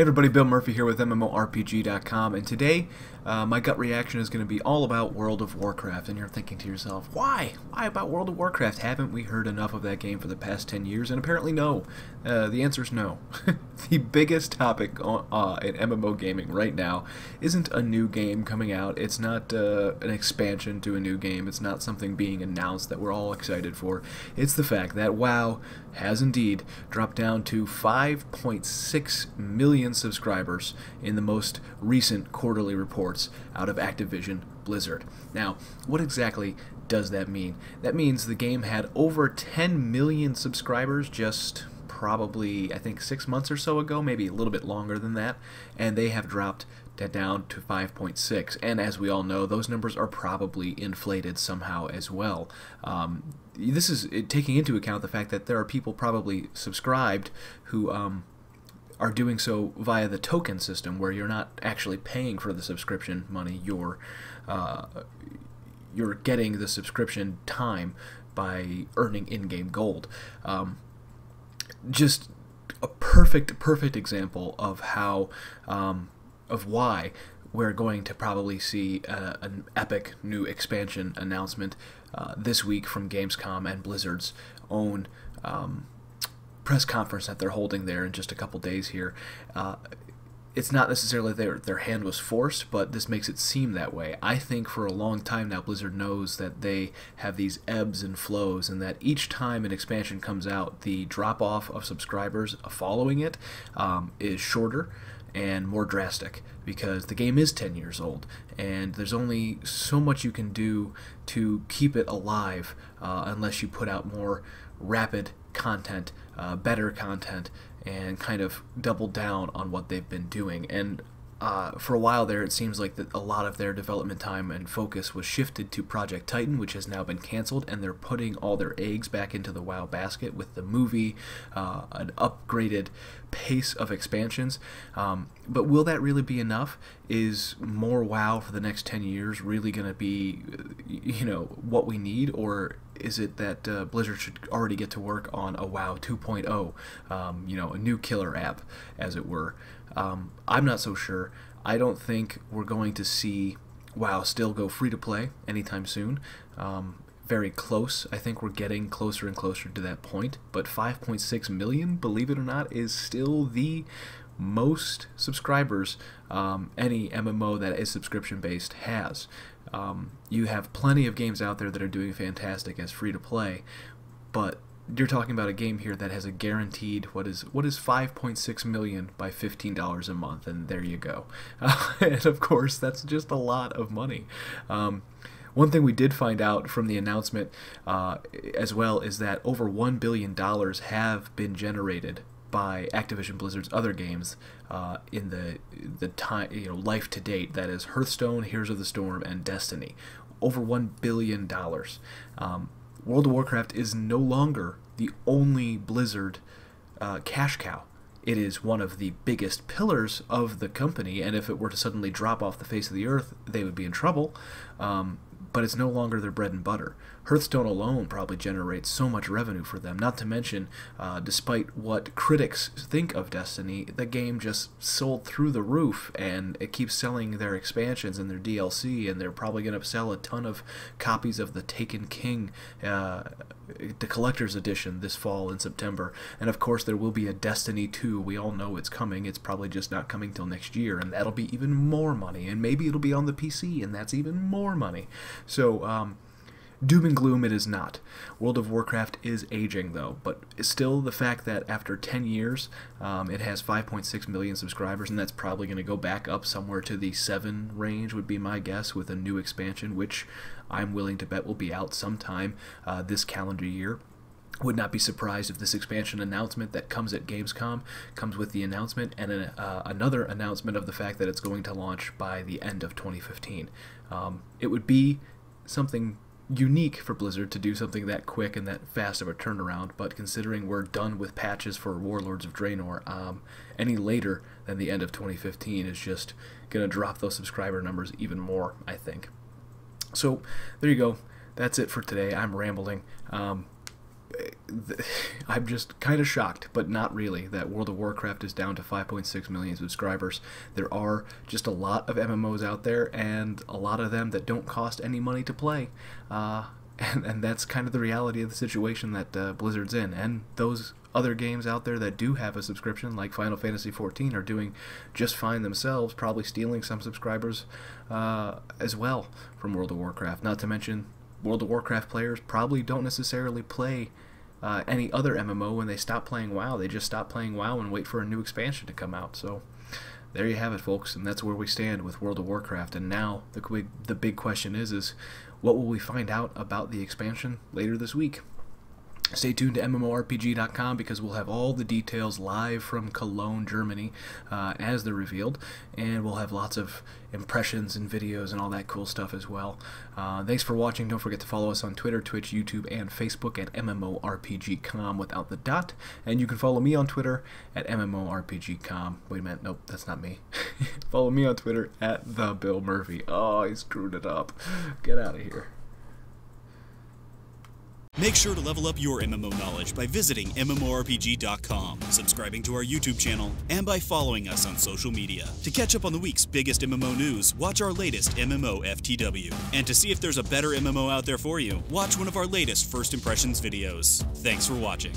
Hey everybody, Bill Murphy here with MMORPG.com, and today my gut reaction is going to be all about World of Warcraft. And you're thinking to yourself, why? Why about World of Warcraft? Haven't we heard enough of that game for the past 10 years? And apparently no. The answer is no. The biggest topic in MMO gaming right now isn't a new game coming out. It's not an expansion to a new game. It's not something being announced that we're all excited for. It's the fact that WoW has indeed dropped down to 5.6 million subscribers in the most recent quarterly reports out of Activision Blizzard. Now, what exactly does that mean? That means the game had over 10 million subscribers just probably, I think, 6 months or so ago, maybe a little bit longer than that, and they have dropped that down to 5.6. And as we all know, those numbers are probably inflated somehow as well. This is taking into account the fact that there are people probably subscribed who are doing so via the token system, where you're not actually paying for the subscription money. You're getting the subscription time by earning in-game gold. Just a perfect example of how of why we're going to probably see an epic new expansion announcement this week from Gamescom and Blizzard's own press conference that they're holding there in just a couple days here. It's not necessarily their hand was forced, but this makes it seem that way. I think for a long time now Blizzard knows that they have these ebbs and flows, and that each time an expansion comes out, the drop-off of subscribers following it is shorter and more drastic, because the game is 10 years old, and there's only so much you can do to keep it alive unless you put out more rapid content, better content, and kind of double down on what they've been doing. And for a while there, it seems like that a lot of their development time and focus was shifted to Project Titan, which has now been canceled, and they're putting all their eggs back into the WoW basket with the movie, an upgraded pace of expansions. But will that really be enough? Is more WoW for the next 10 years really going to be, what we need? Or is it that Blizzard should already get to work on a WoW 2.0, a new killer app, as it were? I'm not so sure. I don't think we're going to see WoW still go free-to-play anytime soon. Very close. I think we're getting closer and closer to that point. But 5.6 million, believe it or not, is still the most subscribers any MMO that is subscription-based has. You have plenty of games out there that are doing fantastic as free-to-play, but you're talking about a game here that has a guaranteed, what is 5.6 million by $15 a month, and there you go. And of course, that's just a lot of money. One thing we did find out from the announcement as well is that over $1 billion have been generated by Activision Blizzard's other games in the time, life to date. That is Hearthstone, Heroes of the Storm, and Destiny. Over $1 billion. World of Warcraft is no longer the only Blizzard cash cow. It is one of the biggest pillars of the company, and if it were to suddenly drop off the face of the earth, they would be in trouble. But it's no longer their bread and butter. Hearthstone alone probably generates so much revenue for them, not to mention, despite what critics think of Destiny, the game just sold through the roof, and it keeps selling their expansions and their DLC, and they're probably going to sell a ton of copies of the Taken King, the collector's edition, this fall in September. And of course there will be a Destiny 2. We all know it's coming. It's probably just not coming till next year, and that'll be even more money, and maybe it'll be on the PC, and that's even more money. So doom and gloom it is not. World of Warcraft is aging, though, but still the fact that after 10 years it has 5.6 million subscribers, and that's probably going to go back up somewhere to the 7 range would be my guess, with a new expansion, which I'm willing to bet will be out sometime this calendar year. Would not be surprised if this expansion announcement that comes at Gamescom comes with the announcement and another announcement of the fact that it's going to launch by the end of 2015. It would be something unique for Blizzard to do something that quick and that fast of a turnaround, but considering we're done with patches for Warlords of Draenor, any later than the end of 2015 is just going to drop those subscriber numbers even more, I think. So there you go. That's it for today. I'm rambling. I'm just kind of shocked, but not really, that World of Warcraft is down to 5.6 million subscribers. There are just a lot of MMOs out there, and a lot of them that don't cost any money to play. And that's kind of the reality of the situation that Blizzard's in. And those other games out there that do have a subscription, like Final Fantasy XIV, are doing just fine themselves, probably stealing some subscribers as well from World of Warcraft. Not to mention, World of Warcraft players probably don't necessarily play any other MMO when they stop playing WoW. They just stop playing WoW and wait for a new expansion to come out. So there you have it, folks, and that's where we stand with World of Warcraft. And now the big question is what will we find out about the expansion later this week? Stay tuned to MMORPG.com, because we'll have all the details live from Cologne, Germany, as they're revealed, and we'll have lots of impressions and videos and all that cool stuff as well. Thanks for watching. Don't forget to follow us on Twitter, Twitch, YouTube, and Facebook at MMORPG.com without the dot, and you can follow me on Twitter at MMORPG.com. Wait a minute, nope, that's not me. Follow me on Twitter at TheBillMurphy. Oh, I screwed it up. Get out of here. Make sure to level up your MMO knowledge by visiting MMORPG.com, subscribing to our YouTube channel, and by following us on social media. To catch up on the week's biggest MMO news, watch our latest MMO FTW. And to see if there's a better MMO out there for you, watch one of our latest First Impressions videos. Thanks for watching.